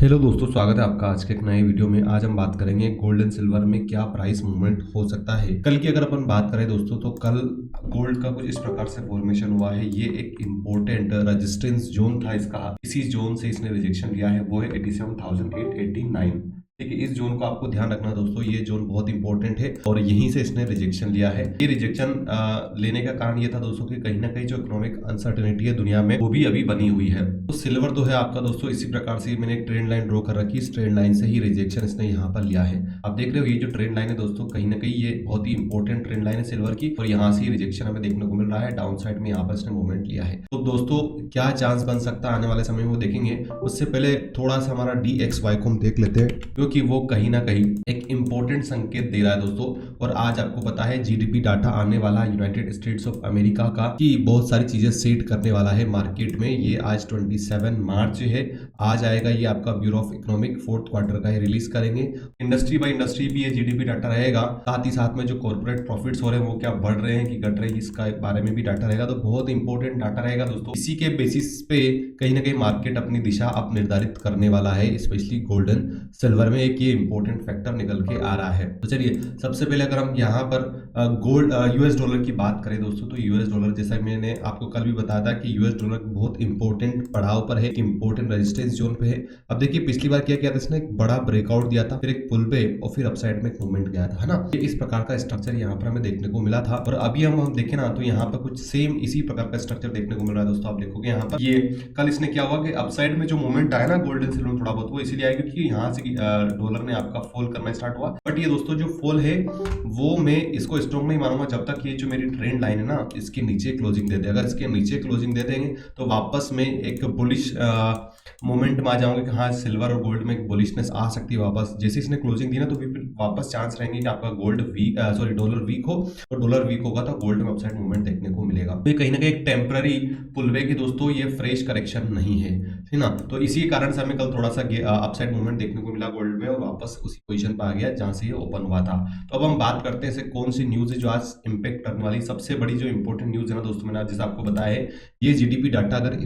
Hello दोस्तों, स्वागत है आपका आज के एक नए वीडियो में। आज हम बात करेंगे गोल्ड एंड सिल्वर में क्या प्राइस मूवमेंट हो सकता है। कल की अगर अपन बात करें दोस्तों, तो कल गोल्ड का कुछ इस प्रकार से फॉर्मेशन हुआ है। ये एक इंपॉर्टेंट रेजिस्टेंस जोन था इसका, इसी जोन से इसने रिजेक्शन लिया है, वो है 87,889। ठीक है, इस जोन को आपको ध्यान रखना दोस्तों, ये जोन बहुत इंपॉर्टेंट है और यहीं से इसने रिजेक्शन लिया है। ये रिजेक्शन लेने का कारण ये था दोस्तों कि कहीं ना कहीं जो इकोनॉमिक अनसर्टेनिटी है दुनिया में, वो भी अभी बनी हुई है। तो सिल्वर तो है आपका दोस्तों, इसी प्रकार से मैंने एक ट्रेंड लाइन ड्रॉ कर रखी, इस ट्रेंड लाइन से ही रिजेक्शन इसने यहाँ पर लिया है। आप देख रहे हो ये जो ट्रेंड लाइन है दोस्तों, कहीं ना कहीं ये बहुत ही इंपॉर्टेंट ट्रेंड लाइन है सिल्वर की, और यहाँ से ही रिजेक्शन हमें देखने को मिल रहा है। डाउन साइड में यहाँ पर इसने मूवमेंट लिया है। तो दोस्तों क्या चांस बन सकता है आने वाले समय में, वो देखेंगे। उससे पहले थोड़ा सा हमारा DXY को हम देख लेते हैं, क्योंकि वो कहीं ना कहीं एक इंपॉर्टेंट संकेत दे रहा है दोस्तों। और आज आपको पता है जीडीपी डाटा आने वाला यूनाइटेड स्टेट्स ऑफ अमेरिका का, कि बहुत सारी चीजें सेट करने वाला है मार्केट में। ये आज 27 मार्च है, आज आएगा ये आपका bureau of economic fourth quarter का, ये रिलीज करेंगे। इंडस्ट्री बाय इंडस्ट्री भी ये जीडीपी डाटा रहेगा, साथ ही साथ में जो कॉर्पोरेट प्रॉफिट्स हो रहे हैं वो क्या बढ़ रहे हैं कि घट रहे हैं, इसका बारे में भी डाटा रहेगा। तो बहुत इंपॉर्टेंट डाटा रहेगा दोस्तों। इसी के बेसिस पे कहीं ना कहीं मार्केट अपनी दिशा अब निर्धारित करने वाला है, स्पेशली गोल्डन सिल्वर में एक ये इंपॉर्टेंट फैक्टर निकल के आ रहा है। तो चलिए सबसे पहले अगर हम यहाँ पर गोल्ड यूएस डॉलर की बात करें दोस्तों, तो यूएस डॉलर, जैसा मैंने आपको कल भी बताया था कि यूएस डॉलर बहुत इंपॉर्टेंट पड़ाव पर है, इंपॉर्टेंट रेजिस्टेंस जोन पे है। अब देखिए पिछली बार क्या किया था इसने, एक बड़ा ब्रेकआउट दिया था, फिर एक पुल पे और फिर अपसाइड में एक मूवमेंट गया था, है ना। ये इस प्रकार का स्ट्रक्चर यहाँ पर हमें देखने को मिला था। और अभी हम देखें ना, तो यहाँ पर कुछ सेम इसी प्रकार का स्ट्रक्चर देखने को मिल रहा है दोस्तों। आप देखोगे यहाँ पर ये कल इसने क्या हुआ कि अपसाइड में जो मूवमेंट आया ना गोल्डन सिल्वर में थोड़ा बहुत, वो इसीलिए आया क्योंकि यहाँ से डॉलर ने आपका फॉल करना स्टार्ट हुआ। बट ये दोस्तों जो फॉल है वो मैं इसको स्ट्रॉन्ग नहीं मानूंगा जब तक ये जो मेरी ट्रेंड लाइन है ना इसके नीचे क्लोजिंग दे दे। अगर इसके नीचे क्लोजिंग दे देंगे तो वापस में एक बुलिश मोमेंट में आ जाऊंगे कि हाँ सिल्वर और गोल्ड में एक बुलिशनेस आ सकती है वापस। जैसे इसने क्लोजिंग दी ना, तो फिर वापस चांस रहेंगे कि आपका गोल्ड वीक डॉलर वीक हो, और डॉलर वीक होगा तो गोल्ड में अपसाइड मूवमेंट देखने को मिलेगा। तो ये कहीं ना कहीं एक टेम्पररी पुलबैक ही दोस्तों, ये फ्रेश करेक्शन नहीं है, ठीक ना। तो इसी कारण से हमें कल थोड़ा सा अपसाइड मूवमेंट देखने को मिला गोल्ड में, और वापस उसी पोजीशन पर आ गया जहां से ये ओपन हुआ था। तो अब हम बात करते हैं कौन सी न्यूज है जो आज इंपैक्ट करने वाली। सबसे बड़ी जो इंपॉर्टेंट न्यूज है ना दोस्तों, मैंने आज जैसे आपको बताया है, ये जीडीपी डाटा अगर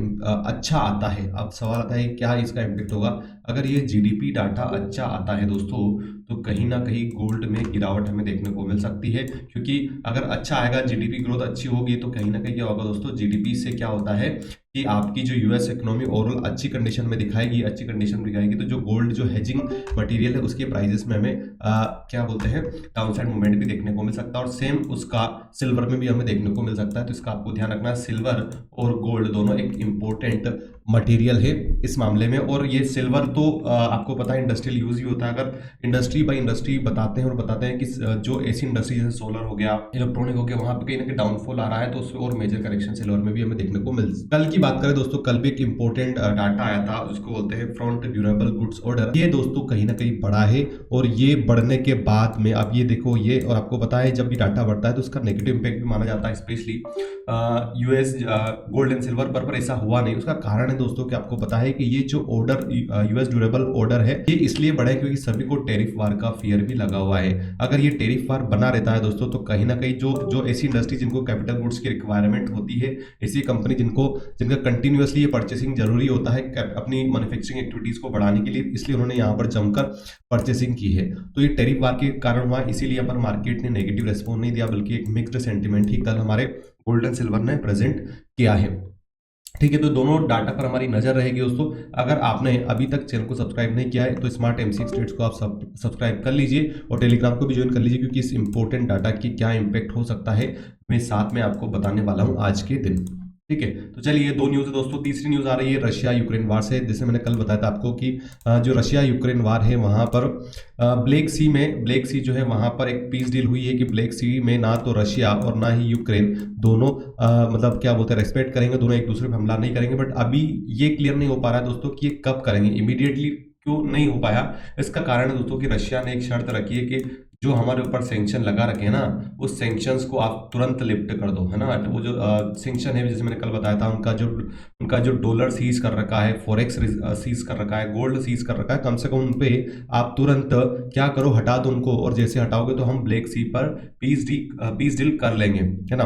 अच्छा आता है, अब सवाल आता है क्या इसका इंपैक्ट होगा। अगर ये जीडीपी डाटा अच्छा आता है दोस्तों, तो कहीं ना कहीं गोल्ड में गिरावट हमें देखने को मिल सकती है, क्योंकि अगर अच्छा आएगा, जीडीपी ग्रोथ अच्छी होगी, तो कहीं ना कहीं क्या होगा दोस्तों, जीडीपी से क्या होता है कि आपकी जो यूएस इकोनॉमी ओवरऑल अच्छी कंडीशन में दिखाएगी, अच्छी कंडीशन में दिखाएगी, तो जो गोल्ड जो हेजिंग मटेरियल है उसके प्राइजेस में हमें क्या बोलते हैं, डाउनसाइड मूवमेंट भी देखने को मिल सकता है। और सेम उसका सिल्वर में भी हमें देखने को मिल सकता है। तो इसका आपको ध्यान रखना, सिल्वर और गोल्ड दोनों एक इंपॉर्टेंट मटेरियल है इस मामले में। और ये सिल्वर तो आपको पता है इंडस्ट्रियल यूज ही होता है। अगर इंडस्ट्री बाय इंडस्ट्री बताते हैं और बताते हैं कि जो ऐसी इंडस्ट्री जैसे सोलर हो गया, इलेक्ट्रॉनिक हो गया, वहां पे कहीं ना कहीं डाउनफॉल आ रहा है, तो उसमें और मेजर करेक्शन सिल्वर में भी हमें देखने को मिल। कल की बात करें दोस्तों, कल भी एक इंपॉर्टेंट डाटा आया था, उसको बोलते हैं फ्रंट ड्यूरेबल गुड्स ऑर्डर। ये दोस्तों कहीं ना कहीं बढ़ा है, और ये बढ़ने के बाद में अब ये देखो ये, और आपको पता है जब भी डाटा बढ़ता है तो उसका नेगेटिव इंपैक्ट भी माना जाता है, specially US gold and silver पर ऐसा हुआ नहीं। उसका कारण है दोस्तों कि आपको पता है कि ये जो ऑर्डर यूएस ड्यूरेबल ऑर्डर है, ये इसलिए बढ़ा है क्योंकि सभी को टेरिफ वार का फियर भी लगा हुआ है। अगर ये टेरिफ वार बना रहता है दोस्तों, तो कहीं ना कहीं जो ऐसी इंडस्ट्री जिनको कैपिटल गुड्स की रिक्वायरमेंट होती है, ऐसी कंपनी जिनका कंटिन्यूअसली ये परचेसिंग जरूरी होता है अपनी मैन्युफैक्चरिंग एक्टिविटीज को बढ़ाने के लिए, इसलिए उन्होंने यहाँ पर जमकर परचेसिंग की है। तो ये टेरिफ वार के कारण हुआ, इसीलिए यहाँ पर मार्केट ने नेगेटिव रेस्पॉन्स नहीं दिया, बल्कि एक मिक्स्ड सेंटीमेंट ही कल हमारे गोल्डन सिल्वर ने प्रेजेंट किया है। ठीक है, तो दोनों डाटा पर हमारी नजर रहेगी दोस्तों। अगर आपने अभी तक चैनल को सब्सक्राइब नहीं किया है तो स्मार्ट एमसीएक्स ट्रेड्स को आप सब्सक्राइब कर लीजिए, और टेलीग्राम को भी ज्वाइन कर लीजिए, क्योंकि इस इंपॉर्टेंट डाटा की क्या इंपैक्ट हो सकता है मैं साथ में आपको बताने वाला हूं आज के दिन। ठीक है, तो चलिए ये दो न्यूज़ है दोस्तों। तीसरी न्यूज़ आ रही है रशिया यूक्रेन वार से। जैसे मैंने कल बताया था आपको कि जो रशिया यूक्रेन वार है, वहाँ पर ब्लैक सी जो है वहाँ पर एक पीस डील हुई है कि ब्लैक सी में ना तो रशिया और ना ही यूक्रेन दोनों मतलब क्या बोलते हैं रेस्पेक्ट करेंगे, दोनों एक दूसरे पर हमला नहीं करेंगे। बट अभी ये क्लियर नहीं हो पा रहा है दोस्तों कि ये कब करेंगे, इमीडिएटली क्यों नहीं हो पाया। इसका कारण है दोस्तों कि रशिया ने एक शर्त रखी है कि जो हमारे ऊपर सैंक्शन लगा रखे हैं ना, उस सैंक्शंस को आप तुरंत लिफ्ट कर दो, है ना। तो वो जो सैंक्शन है, जैसे मैंने कल बताया था, उनका जो डॉलर सीज कर रखा है, फॉरेक्स सीज कर रखा है, गोल्ड सीज कर रखा है, कम से कम उन पे आप तुरंत क्या करो, हटा दो उनको। और जैसे हटाओगे तो हम ब्लैक सी पर पीस डील कर लेंगे, है ना।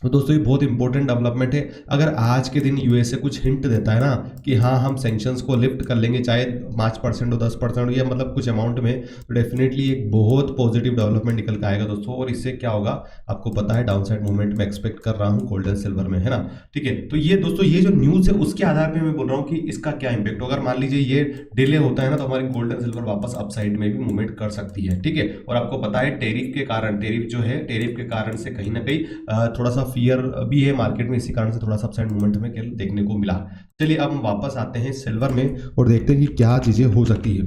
तो दोस्तों ये बहुत इंपॉर्टेंट डेवलपमेंट है। अगर आज के दिन यूएसए कुछ हिंट देता है ना कि हाँ हम सैंक्शंस को लिफ्ट कर लेंगे, चाहे 5% हो 10% हो या मतलब कुछ अमाउंट में, तो डेफिनेटली एक बहुत पॉजिटिव डेवलपमेंट निकल के आएगा दोस्तों। और इससे क्या होगा आपको पता है, डाउन साइड मूवमेंट में एक्सपेक्ट कर रहा हूँ गोल्ड एंड सिल्वर में, है ना। ठीक है, तो ये दोस्तों ये जो न्यूज़ है उसके आधार पर मैं बोल रहा हूँ कि इसका क्या इंपैक्ट होगा। अगर मान लीजिए ये डिले होता है ना तो हमारी गोल्ड एंड सिल्वर वापस अपसाइड में भी मूवमेंट कर सकती है। ठीक है, और आपको पता है टेरिफ के कारण, टेरिफ जो है टेरिफ के कारण से कहीं ना कहीं थोड़ा सा फियर भी है मार्केट में, इसी कारण से थोड़ा सा अपसाइड मूवमेंट हमें देखने को मिला। चलिए अब हम वापस आते हैं सिल्वर में और देखते हैं कि क्या चीजें हो सकती है।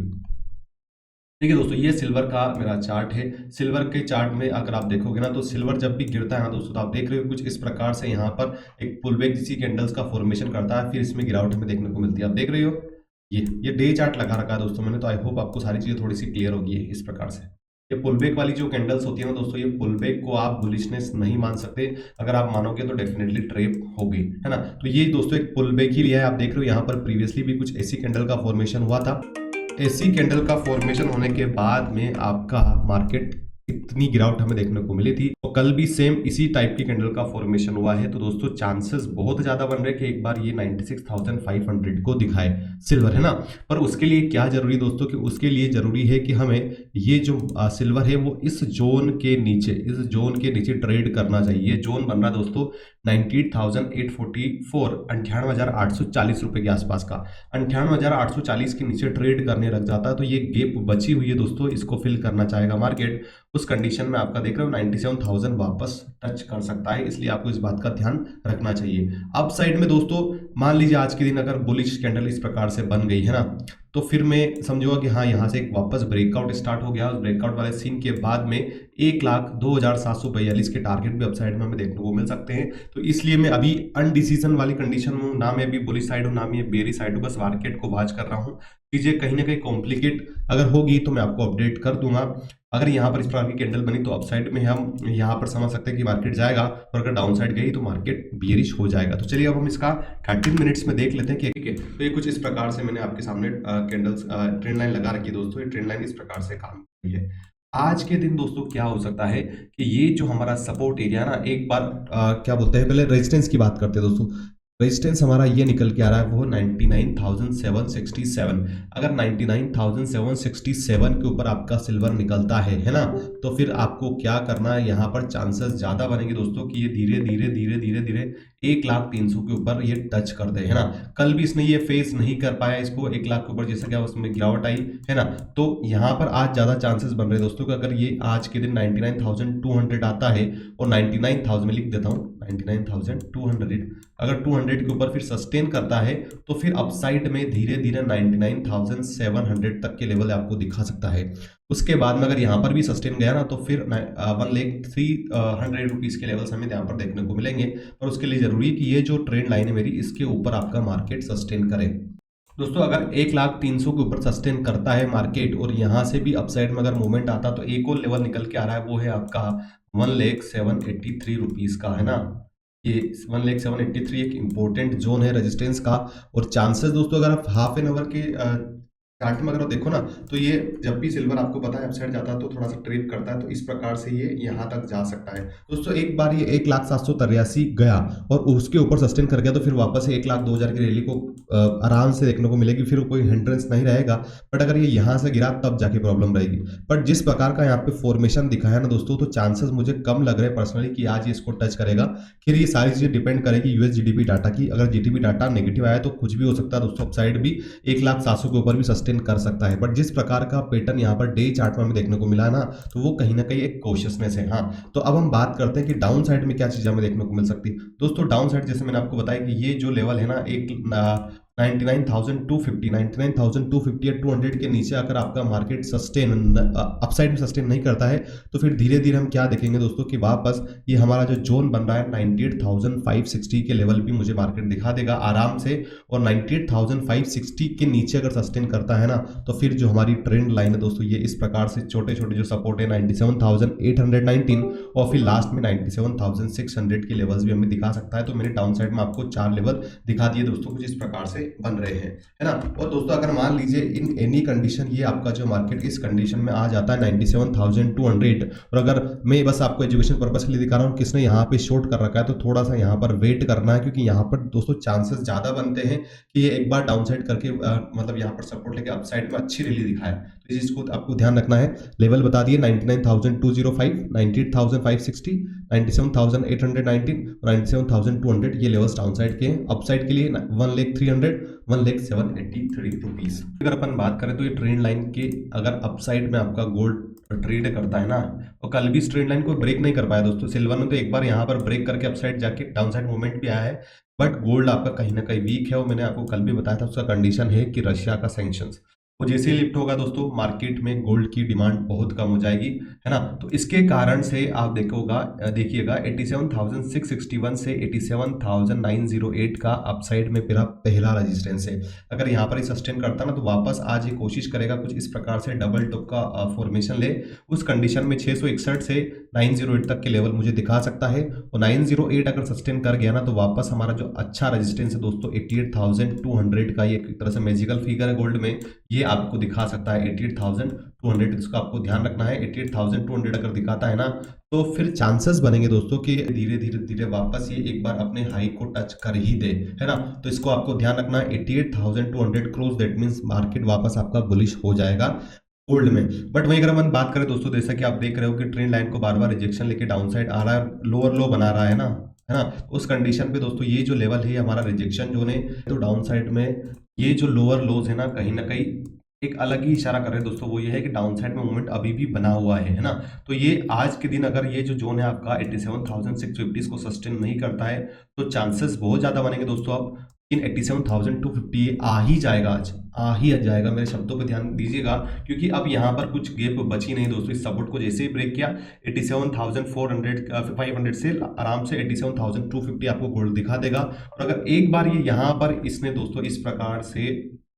ठीक है दोस्तों, ये सिल्वर का मेरा चार्ट है। सिल्वर के चार्ट में अगर आप देखोगे ना तो सिल्वर जब भी गिरता है ना दोस्तों, तो आप देख रहे हो कुछ इस प्रकार से यहाँ पर एक पुलबैक जैसी कैंडल्स का फॉर्मेशन करता है, फिर इसमें गिरावट हमें देखने को मिलती है। आप देख रहे हो ये डे चार्ट लगा रखा है दोस्तों मैंने, तो आई होप आपको सारी चीजें थोड़ी सी क्लियर होगी है इस प्रकार से। ये पुलबैक वाली जो कैंडल्स होती है ना दोस्तों, ये पुलबैक को आप बुलिशनेस नहीं मान सकते। अगर आप मानोगे तो डेफिनेटली ट्रेप होगी, है ना। तो ये दोस्तों एक पुलबैक ही लिया है। आप देख रहे हो यहाँ पर प्रीवियसली भी कुछ ऐसी कैंडल का फॉर्मेशन हुआ था। ऐसी कैंडल का फॉर्मेशन होने के बाद में आपका मार्केट इतनी गिरावट हमें देखने को मिली थी, और कल भी सेम इसी टाइप की कैंडल का फॉर्मेशन हुआ है। तो दोस्तों चांसेस बहुत ज्यादा बन रहे हैं कि एक बार ये 96,500 को दिखाए सिल्वर, है ना। पर उसके लिए क्या जरूरी दोस्तों, कि उसके लिए जरूरी है कि हमें ये जो सिल्वर है वो इस जोन के नीचे, इस जोन के नीचे ट्रेड करना चाहिए। ये जोन बन रहा है दोस्तों 98,844, 98,840 रुपए के आसपास का। 98,840 के नीचे ट्रेड करने लग जाता है तो ये गेप बची हुई है दोस्तों, इसको फिल करना चाहेगा मार्केट। उस कंडीशन में आपका देख रहे हो 97,000 वापस टच कर सकता है, इसलिए आपको इस बात का ध्यान रखना चाहिए। अप साइड में दोस्तों मान लीजिए आज के दिन अगर बुलिश कैंडल इस प्रकार से बन गई है ना, तो फिर मैं समझूंगा कि हाँ यहाँ से एक वापस ब्रेकआउट स्टार्ट हो गया। उस ब्रेकआउट वाले सीन के बाद में 1,02,742 के टारगेट भी अपसाइड में हमें देखने को मिल सकते हैं। तो इसलिए मैं अभी अनडिसीजन वाली कंडीशन में हूँ, ना मैं अभी बुलिश साइड हूँ ना मैं बेरी साइड हूँ, बस मार्केट को वॉच कर रहा हूँ। चीजें कहीं ना कहीं कॉम्प्लिकेट अगर होगी तो मैं आपको अपडेट कर दूंगा। अगर यहाँ पर इस प्रकार की कैंडल बनी तो अपसाइड में हम यहाँ पर समझ सकते हैं कि मार्केट जाएगा, और अगर डाउन साइड गई तो मार्केट बियरिश हो जाएगा। तो चलिए अब हम इसका 30 मिनट्स में देख लेते हैं कि ठीक है। तो ये कुछ इस प्रकार से मैंने आपके सामने कैंडल्स ट्रेंड लाइन लगा रखी है दोस्तों। ये ट्रेंड लाइन इस प्रकार से काम करती है। आज के दिन दोस्तों क्या हो सकता है कि ये जो हमारा सपोर्ट एरिया ना, एक बार क्या बोलते हैं, पहले रेजिस्टेंस की बात करते हैं दोस्तों। रेजिस्टेंस हमारा ये निकल के आ रहा है वो 99,767। अगर 99,767 के ऊपर आपका सिल्वर निकलता है ना, तो फिर आपको क्या करना है, यहाँ पर चांसेस ज्यादा बनेंगे दोस्तों कि ये धीरे धीरे धीरे धीरे धीरे 1,03,000 के ऊपर ये टच कर दे, है ना। कल भी इसने ये फेस नहीं कर पाया इसको 1,00,000 के ऊपर, जैसा क्या उसमें गिरावट आई है ना। तो यहाँ पर आज ज्यादा चांसेस बन रहे हैं दोस्तों कि अगर ये आज के दिन 99,200 आता है, और 99,000 में लिख देता हूँ 99,200, अगर 200 के ऊपर फिर सस्टेन करता है तो फिर अपसाइड में धीरे धीरे 99,700 तक के लेवल आपको दिखा सकता है। उसके बाद में अगर यहाँ पर भी सस्टेन गया ना तो फिर 1,03,100 रुपीज के लेवल्स हमें यहाँ पर देखने को मिलेंगे। पर उसके लिए जरूरी है कि ये जो ट्रेंड लाइन है मेरी, इसके ऊपर आपका मार्केट सस्टेन करे दोस्तों। अगर 1,03,000 के ऊपर सस्टेन करता है मार्केट, और यहाँ से भी अपसाइड में अगर मूवमेंट आता तो एक और लेवल निकल के आ रहा है, वो है आपका 1,0783 रुपीज का, है ना। ये 1,0783 एक इंपॉर्टेंट जोन है रेजिस्टेंस का। और चांसेस दोस्तों अगर आप हाफ एन आवर के चार्ट में अगर आप देखो ना, तो ये जब भी सिल्वर आपको पता है अपसाइड जाता है तो थोड़ा सा ट्रेप करता है, तो इस प्रकार से ये यहाँ तक जा सकता है दोस्तों। एक बार ये 1,0783 गया और उसके ऊपर सस्टेन कर गया तो फिर वापस से 1,02,000 की रैली को आराम से देखने को मिलेगी, फिर कोई हिंड्रेंस नहीं रहेगा। बट अगर ये यहाँ से गिरा तब जाके प्रॉब्लम रहेगी। बट जिस प्रकार का यहाँ पे फॉर्मेशन दिखा है ना दोस्तों, तो चांसेस मुझे कम लग रहे हैं पर्सनली कि आज ये इसको टच करेगा। फिर ये सारी चीजें डिपेंड करेगी यूएस जीडीपी डाटा की। अगर जीडीपी डाटा नेगेटिव आया तो कुछ भी हो सकता है दोस्तों, अपसाइड भी 1,07,000 के ऊपर भी सस्टेन कर सकता है। बट जिस प्रकार का पैटर्न यहाँ पर डे चार्ट में हमें देखने को मिला ना, तो वो कहीं ना कहीं एक कॉशियसनेस है। हाँ, तो अब हम बात करते हैं कि डाउन साइड में क्या चीजें हमें देखने को मिल सकती है दोस्तों। डाउन साइड जैसे मैंने आपको बताया कि ये जो लेवल है ना, एक 99,250 99,250 या 200 के नीचे अगर आपका मार्केट सस्टेन अपसाइड में सस्टेन नहीं करता है, तो फिर धीरे धीरे हम क्या देखेंगे दोस्तों कि वापस ये हमारा जो जोन बन रहा है 98,560 के लेवल भी मुझे मार्केट दिखा देगा आराम से। और 98,560 के नीचे अगर सस्टेन करता है ना, तो फिर जो हमारी ट्रेंड लाइन है दोस्तों, ये इस प्रकार से छोटे छोटे जो सपोर्ट है 97,819 और फिर लास्ट में 97,600 के लेवल्स भी हमें दिखा सकता है। तो मैंने डाउन साइड में आपको 4 लेवल दिखा दिए दोस्तों कुछ इस प्रकार से। बन रहे हैं, है ना। और दोस्तों अगर मान लीजिए इन एनी कंडीशन ये आपका जो मार्केट इस कंडीशन में आ जाता है 97,200, और अगर मैं बस आपको एजुकेशन पर्पस के लिए दिखा रहा हूँ किसने यहाँ पे शॉर्ट कर रखा है, तो थोड़ा सा यहाँ पर वेट करना है, क्योंकि यहाँ पर दोस्तों चांसेस ज़्यादा बनते हैं कि ये एक बार डाउनसाइड करके मतलब यहाँ पर सपोर्ट लेके अपसाइड में अच्छी रैली दिखाए। तो इस चीज़ को आपको ध्यान रखना है। लेवल बता दिए 99,205, 98,560, 97,819 और 97,200 ये लेवल्स डाउनसाइड के हैं। अपसाइड के लिए 1,300, 1,783 रुपीज। अगर अपन बात करें तो ये ट्रेंड लाइन के अगर अपसाइड में आपका गोल्ड ट्रेड करता है ना, और कल भी इस ट्रेंड लाइन को ब्रेक नहीं कर पाया दोस्तों। सिल्वर में तो एक बार यहाँ पर ब्रेक करके अपसाइड जाके डाउनसाइड मूवमेंट भी आया है, बट गोल्ड आपका कहीं ना कहीं वीक है। और मैंने आपको कल भी बताया था उसका कंडीशन है कि रशिया का सैंक्शंस, वो जैसे ही लिफ्ट होगा दोस्तों मार्केट में गोल्ड की डिमांड बहुत कम हो जाएगी, है ना। तो इसके कारण से आप देखिएगा 87,661 से 87,908 का अपसाइड में मेरा पहला रेजिस्टेंस है। अगर यहाँ पर सस्टेन करता ना तो वापस आज ये कोशिश करेगा कुछ इस प्रकार से डबल टॉप का फॉर्मेशन ले। उस कंडीशन में 661 से 908 तक के लेवल मुझे दिखा सकता है, और 908 अगर सस्टेन कर गया ना तो वापस हमारा जो अच्छा रेजिस्टेंस है दोस्तों 88,200 का, ये एक तरह से मैजिकल फिगर है गोल्ड में, ये आपको दिखा सकता है 88,200। इसका आपको ध्यान रखना है। 88,200 अगर दिखाता है ना तो फिर चांसेस बनेंगे दोस्तों कि धीरे धीरे धीरे वापस ये एक बार अपने हाई को टच कर ही दे, है ना। तो इसको आपको ध्यान रखना है। 88,200 क्रॉस, दैट मींस मार्केट वापस आपका बुलिश हो जाएगा गोल्ड में। बट वहीं अगर हम बात करें दोस्तों, जैसा कि आप देख रहे हो कि ट्रेंड लाइन को बार बार रिजेक्शन लेके डाउन साइड आ रहा है, लोअर लो बना रहा है ना, है ना। उस कंडीशन पे दोस्तों ये जो लेवल है हमारा रिजेक्शन जोन है, तो डाउन साइड में ये जो लोअर लोज है ना कहीं एक अलग ही इशारा कर रहे हैं दोस्तों। वो ये है कि डाउन साइड में मूवमेंट अभी भी बना हुआ है ना। तो ये आज के दिन अगर ये जो जोन है आपका 87,650 को सस्टेन नहीं करता है तो चांसेस बहुत ज़्यादा बनेंगे दोस्तों। अब इन 87,250 आ ही जाएगा, आज आ ही जाएगा। मेरे शब्दों पे ध्यान दीजिएगा, क्योंकि अब यहाँ पर कुछ गैप बची नहीं दोस्तों। इस सपोर्ट को जैसे ही ब्रेक किया 87,500 से आराम से 87,250 आपको गोल्ड दिखा देगा। और अगर एक बार ये यहाँ पर इसने दोस्तों इस प्रकार से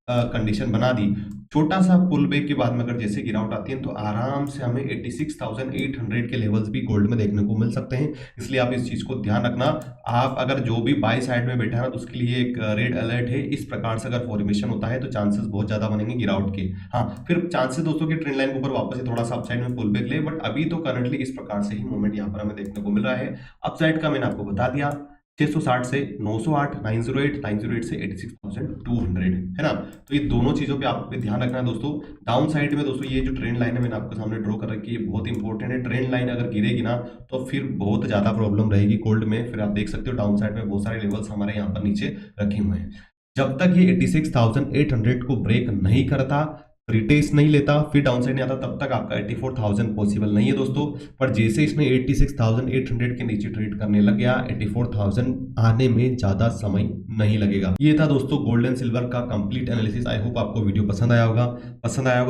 कंडीशन बना दी, छोटा सा पुल बैक के बाद में अगर जैसे गिरावट आती है तो आराम से हमें 86,800 के लेवल्स भी गोल्ड में देखने को मिल सकते हैं। इसलिए आप इस चीज़ को ध्यान रखना। आप अगर जो भी बाय साइड में बैठा है ना तो उसके लिए एक रेड अलर्ट है। इस प्रकार से अगर फॉर्मेशन होता है तो चांसेस बहुत ज़्यादा बनेंगे गिरावट के। हाँ, फिर चांसेस दोस्तों की ट्रेंड लाइन के ऊपर वापस से थोड़ा सा अपसाइड में पुल बैक ले, बट अभी तो करंटली इस प्रकार से ही मूवमेंट यहाँ पर हमें देखने को मिल रहा है। अपसाइड का मैंने आपको बता दिया 660 से 908, 908, 908 से 86,200, है ना। तो ये दोनों चीज़ों पे आपको ध्यान रखना है दोस्तों। डाउन साइड में दोस्तों ये जो ट्रेंड लाइन है मैंने आपके सामने ड्रॉ कर रखी है, बहुत इंपॉर्टेंट है। ट्रेंड लाइन अगर गिरेगी ना तो फिर बहुत ज़्यादा प्रॉब्लम रहेगी गोल्ड में। फिर आप देख सकते हो डाउन साइड में बहुत सारे लेवल्स हमारे यहाँ पर नीचे रखे हुए हैं। जब तक ये 86,800 को ब्रेक नहीं करता, रिटेस्ट नहीं लेता, फिर डाउन साइड नहीं आता, तब तक आपका 84,000 पॉसिबल नहीं है दोस्तों। पर जैसे इसने 86,800 के नीचे ट्रेड करने लग गया, 84,000 आने में ज़्यादा समय नहीं लगेगा। ये था दोस्तों गोल्ड एंड सिल्वर का कंप्लीट एनालिसिस। आई होप आपको वीडियो पसंद आया होगा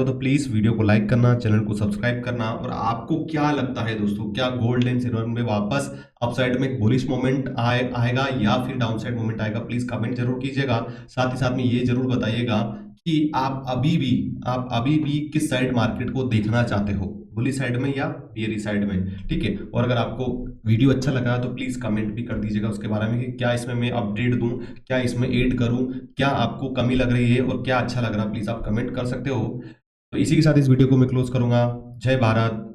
तो प्लीज़ वीडियो को लाइक करना, चैनल को सब्सक्राइब करना। और आपको क्या लगता है दोस्तों, क्या गोल्ड एंड सिल्वर में वापस अपसाइड में बुलिश मोमेंट आएगा या फिर डाउन साइड मोमेंट आएगा? प्लीज़ कमेंट जरूर कीजिएगा। साथ ही साथ में ये जरूर बताइएगा कि आप अभी भी किस साइड मार्केट को देखना चाहते हो, बुली साइड में या बियरी साइड में, ठीक है। और अगर आपको वीडियो अच्छा लगा तो प्लीज कमेंट भी कर दीजिएगा उसके बारे में कि क्या इसमें मैं अपडेट दूं, क्या इसमें ऐड करूं, क्या आपको कमी लग रही है और क्या अच्छा लग रहा है, प्लीज आप कमेंट कर सकते हो। तो इसी के साथ इस वीडियो को मैं क्लोज करूंगा। जय भारत,